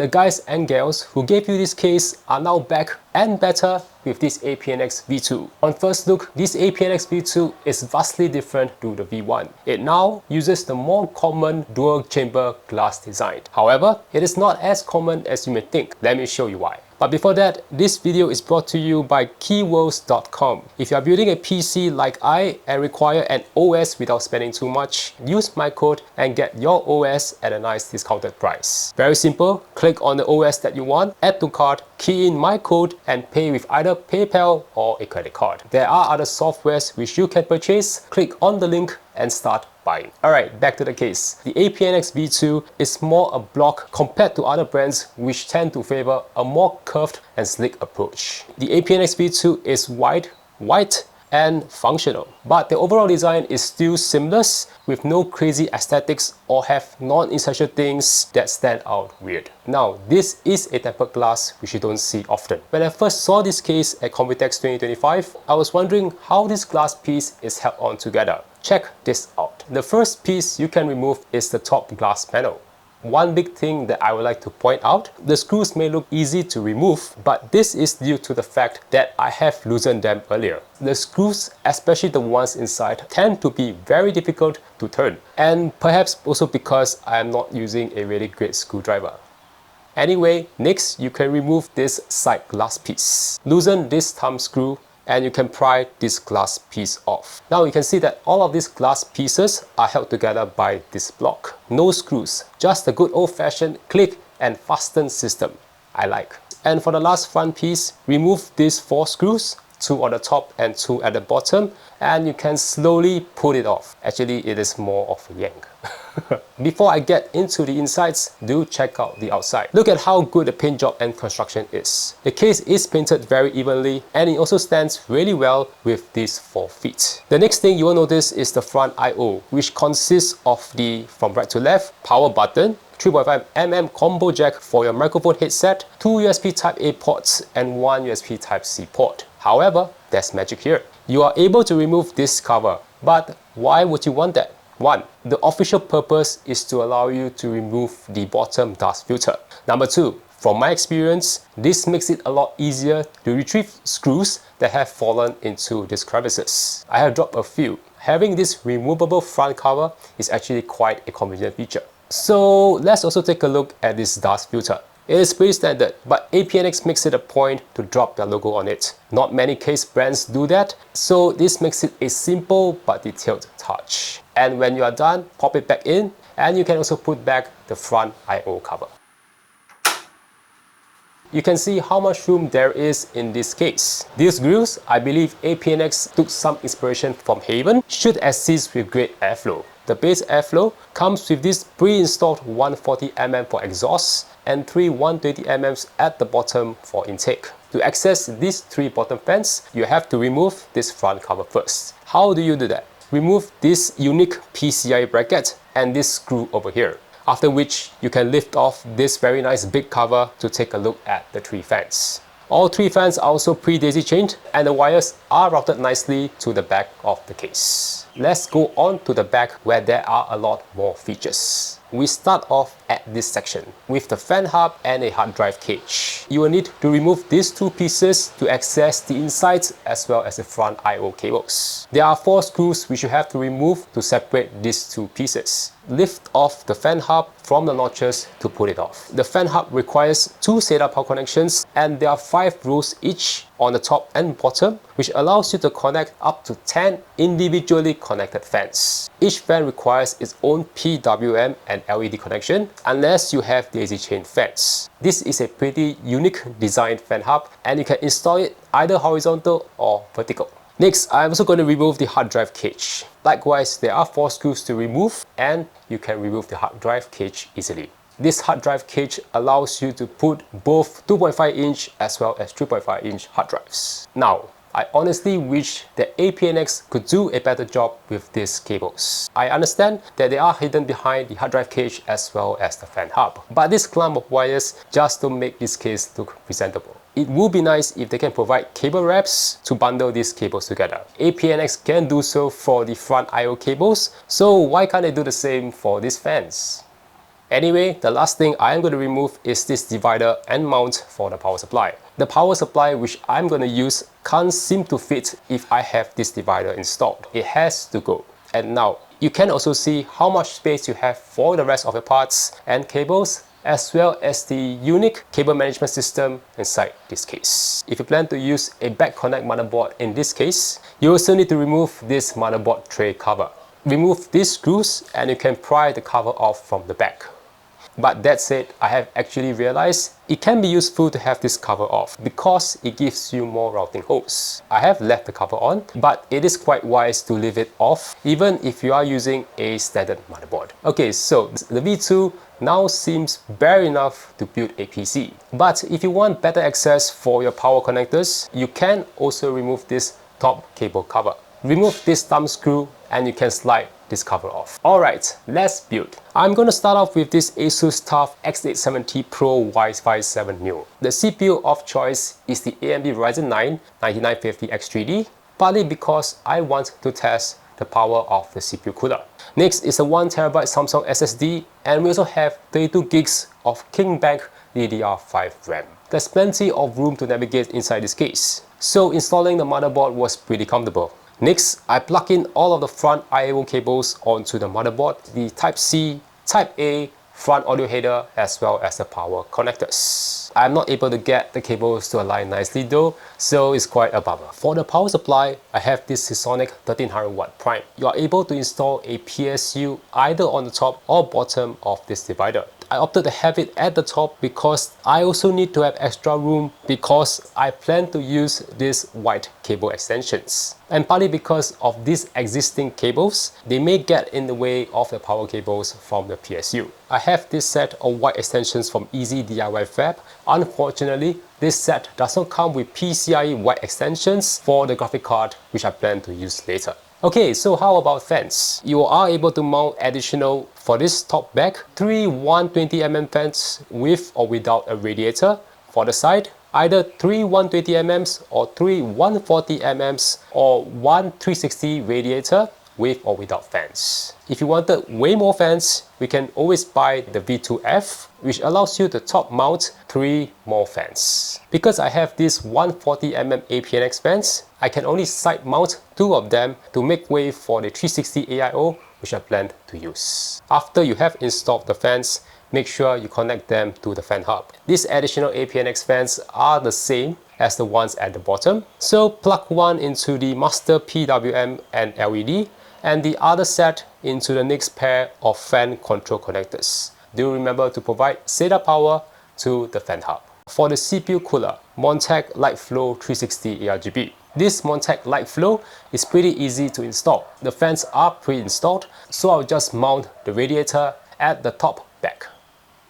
The guys and gals who gave you this case are now back and better with this APNX V2. On first look, this APNX V2 is vastly different to the V1. It now uses the more common dual chamber glass design. However, it is not as common as you may think. Let me show you why. But before that, this video is brought to you by keyworlds.com. If you are building a PC like I and require an OS without spending too much, use my code and get your OS at a nice discounted price. Very simple, click on the OS that you want, add to cart, key in my code and pay with either PayPal or a credit card. There are other softwares which you can purchase. Click on the link and start buying. Alright, back to the case. The APNX V2 is more a block compared to other brands which tend to favor a more curved and slick approach. The APNX V2 is wide, white, and functional, but the overall design is still seamless with no crazy aesthetics or have non-essential things that stand out weird. Now, this is a tempered glass which you don't see often. When I first saw this case at Computex 2025, I was wondering how this glass piece is held on together. Check this out. The first piece you can remove is the top glass panel. One big thing that I would like to point out, the screws may look easy to remove, but this is due to the fact that I have loosened them earlier. The screws, especially the ones inside, tend to be very difficult to turn, and perhaps also because I am not using a really great screwdriver. Anyway, next you can remove this side glass piece. Loosen this thumb screw and you can pry this glass piece off. Now you can see that all of these glass pieces are held together by this block. No screws, just a good old-fashioned click and fasten system. I like. And for the last front piece, remove these 4 screws, 2 on the top and 2 at the bottom, and you can slowly pull it off. Actually, it is more of a yank. Before I get into the insides, do check out the outside. Look at how good the paint job and construction is. The case is painted very evenly and it also stands really well with these 4 feet. The next thing you will notice is the front I/O, which consists of the from right to left power button, 3.5mm combo jack for your microphone headset, 2 USB Type-A ports and 1 USB Type-C port. However, there's magic here. You are able to remove this cover, but why would you want that? 1. The official purpose is to allow you to remove the bottom dust filter. Number 2. From my experience, this makes it a lot easier to retrieve screws that have fallen into these crevices. I have dropped a few. Having this removable front cover is actually quite a convenient feature. So let's also take a look at this dust filter. It is pretty standard, but APNX makes it a point to drop their logo on it. Not many case brands do that, so this makes it a simple but detailed touch. And when you are done, pop it back in, and you can also put back the front I/O cover. You can see how much room there is in this case. These grills, I believe APNX took some inspiration from Haven, should assist with great airflow. The base airflow comes with this pre-installed 140mm for exhaust and 3 120mm at the bottom for intake. To access these 3 bottom fans, you have to remove this front cover first. How do you do that? Remove this unique PCI bracket and this screw over here. After which, you can lift off this very nice big cover to take a look at the 3 fans. All 3 fans are also pre-daisy chained and the wires are routed nicely to the back of the case. Let's go on to the back where there are a lot more features. We start off at this section with the fan hub and a hard drive cage. You will need to remove these 2 pieces to access the insides as well as the front I/O cables. There are 4 screws which you have to remove to separate these 2 pieces. Lift off the fan hub from the notches to pull it off. The fan hub requires 2 SATA power connections and there are 5 rows each on the top and bottom, which allows you to connect up to 10 individually connected fans. Each fan requires its own PWM and LED connection unless you have daisy chain fans. This is a pretty unique design fan hub and you can install it either horizontal or vertical. Next, I'm also going to remove the hard drive cage. Likewise, there are 4 screws to remove and you can remove the hard drive cage easily. This hard drive cage allows you to put both 2.5-inch as well as 3.5-inch hard drives. Now, I honestly wish that APNX could do a better job with these cables. I understand that they are hidden behind the hard drive cage as well as the fan hub, but this clump of wires just don't make this case look presentable. It would be nice if they can provide cable wraps to bundle these cables together. APNX can do so for the front I/O cables, so why can't they do the same for these fans? Anyway, the last thing I am going to remove is this divider and mount for the power supply. The power supply which I'm going to use can't seem to fit if I have this divider installed. It has to go. And now, you can also see how much space you have for the rest of the parts and cables, as well as the unique cable management system inside this case. If you plan to use a back connect motherboard in this case, you also need to remove this motherboard tray cover. Remove these screws and you can pry the cover off from the back. But that said, I have actually realized it can be useful to have this cover off because it gives you more routing holes. I have left the cover on, but it is quite wise to leave it off even if you are using a standard motherboard. Okay, so the V2 now seems bare enough to build a PC. But if you want better access for your power connectors, you can also remove this top cable cover. Remove this thumb screw and you can slide this cover off. Alright, let's build. I'm going to start off with this ASUS TUF X870 Pro Wi-Fi 7 Neo. The CPU of choice is the AMD Ryzen 9 9950X3D, partly because I want to test the power of the CPU cooler. Next is a 1TB Samsung SSD, and we also have 32 gigs of Kingbank DDR5 RAM. There's plenty of room to navigate inside this case, so installing the motherboard was pretty comfortable. Next, I plug in all of the front I/O cables onto the motherboard, the Type-C, Type-A, front audio header, as well as the power connectors. I'm not able to get the cables to align nicely though, so it's quite a bummer. For the power supply, I have this Seasonic 1300W Prime. You are able to install a PSU either on the top or bottom of this divider. I opted to have it at the top because I also need to have extra room because I plan to use these white cable extensions. And partly because of these existing cables, they may get in the way of the power cables from the PSU. I have this set of white extensions from Easy DIY Fab. Unfortunately, this set does not come with PCIe white extensions for the graphic card, which I plan to use later. Okay, so how about fans? You are able to mount additional, for this top back, 3 120mm fans with or without a radiator. For the side, either 3 120mm or 3 140mm or 1 360 radiator with or without fans. If you wanted way more fans, we can always buy the V2F, which allows you to top mount 3 more fans. Because I have these 140mm APNX fans, I can only side mount 2 of them to make way for the 360 AIO, which I plan to use. After you have installed the fans, make sure you connect them to the fan hub. These additional APNX fans are the same as the ones at the bottom. So plug one into the master PWM and LED, and the other set into the next pair of fan control connectors. Do remember to provide SATA power to the fan hub. For the CPU cooler, Montech Lightflow 360 ARGB. This Montech Lightflow is pretty easy to install. The fans are pre-installed, so I'll just mount the radiator at the top back.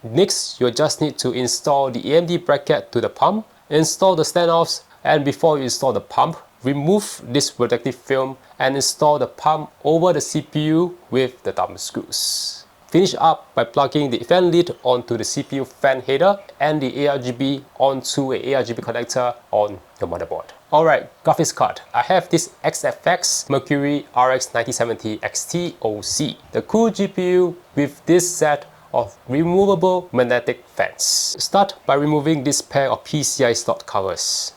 Next, you'll just need to install the AMD bracket to the pump, install the standoffs, and before you install the pump, remove this protective film and install the pump over the CPU with the thumb screws. Finish up by plugging the fan lid onto the CPU fan header and the ARGB onto a ARGB connector on your motherboard. Alright, graphics card. I have this XFX Mercury RX 9070 XT-OC, the cool GPU with this set of removable magnetic fans. Start by removing this pair of PCI slot covers.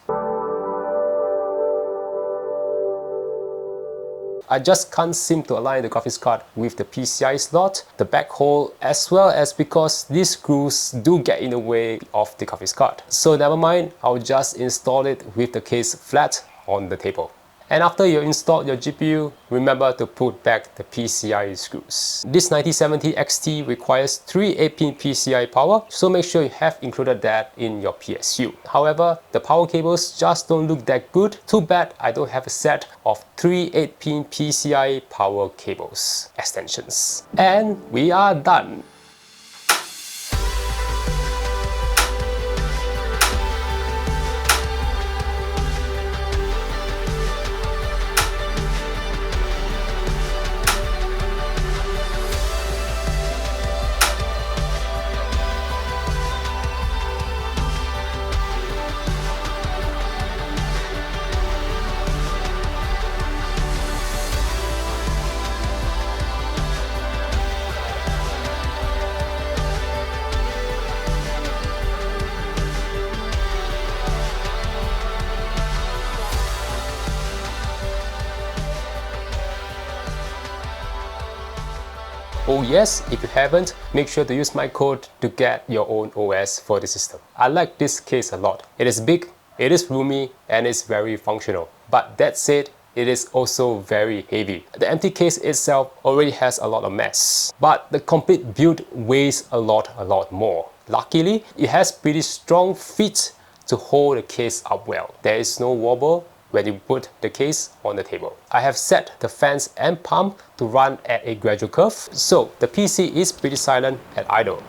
I just can't seem to align the graphics card with the PCI slot, the back hole, as well as because these screws do get in the way of the graphics card. So never mind, I'll just install it with the case flat on the table. And after you install your GPU, remember to put back the PCI screws. This 9070 XT requires 3 8-pin PCI power, so make sure you have included that in your PSU. However, the power cables just don't look that good. Too bad I don't have a set of 3 8-pin PCI power cables extensions. And we are done. Oh yes, if you haven't, make sure to use my code to get your own OS for the system. I like this case a lot. It is big, it is roomy, and it's very functional. But that said, it is also very heavy. The empty case itself already has a lot of mass, but the complete build weighs a lot more. Luckily, it has pretty strong feet to hold the case up well. There is no wobble when you put the case on the table. I have set the fans and pump to run at a gradual curve, so the PC is pretty silent at idle.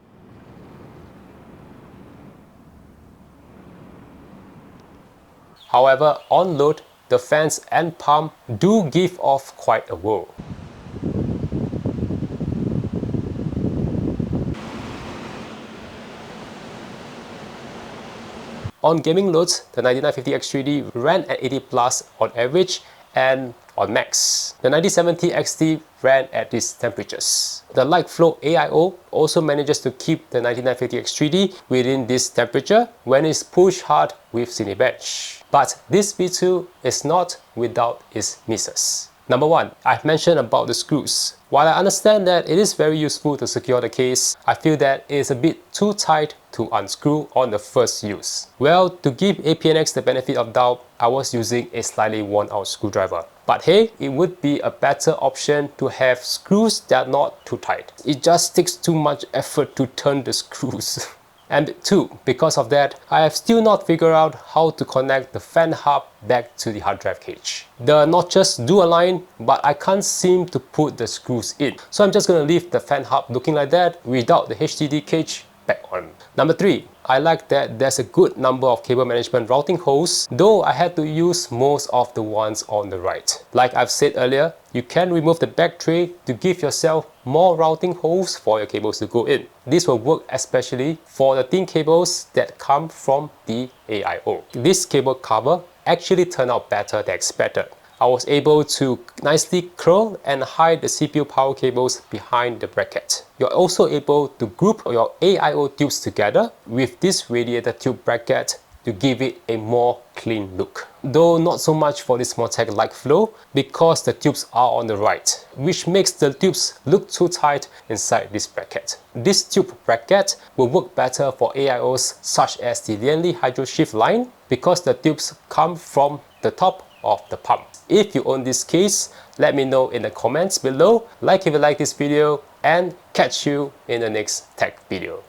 However, on load, the fans and pump do give off quite a whir. On gaming loads, the 9950 X3D ran at 80 plus on average and on max. The 9070 XT ran at these temperatures. The Lightflow AIO also manages to keep the 9950 X3D within this temperature when it's pushed hard with Cinebench. But this V2 is not without its misses. Number 1, I've mentioned about the screws. While I understand that it is very useful to secure the case, I feel that it is a bit too tight to unscrew on the first use. Well, to give APNX the benefit of doubt, I was using a slightly worn out screwdriver. But hey, it would be a better option to have screws that are not too tight. It just takes too much effort to turn the screws. And 2, because of that, I have still not figured out how to connect the fan hub back to the hard drive cage. The notches do align, but I can't seem to put the screws in. So I'm just going to leave the fan hub looking like that without the HDD cage back on. Number 3, I like that there's a good number of cable management routing holes, though I had to use most of the ones on the right. Like I've said earlier, you can remove the back tray to give yourself more routing holes for your cables to go in. This will work especially for the thin cables that come from the AIO. This cable cover actually turned out better than expected. I was able to nicely curl and hide the CPU power cables behind the bracket. You're also able to group your AIO tubes together with this radiator tube bracket to give it a more clean look. Though not so much for this Montech Lightflow because the tubes are on the right, which makes the tubes look too tight inside this bracket. This tube bracket will work better for AIOs such as the Lianli Hydro Shift line because the tubes come from the top of the pump. If you own this case, let me know in the comments below. Like if you like this video, and catch you in the next tech video.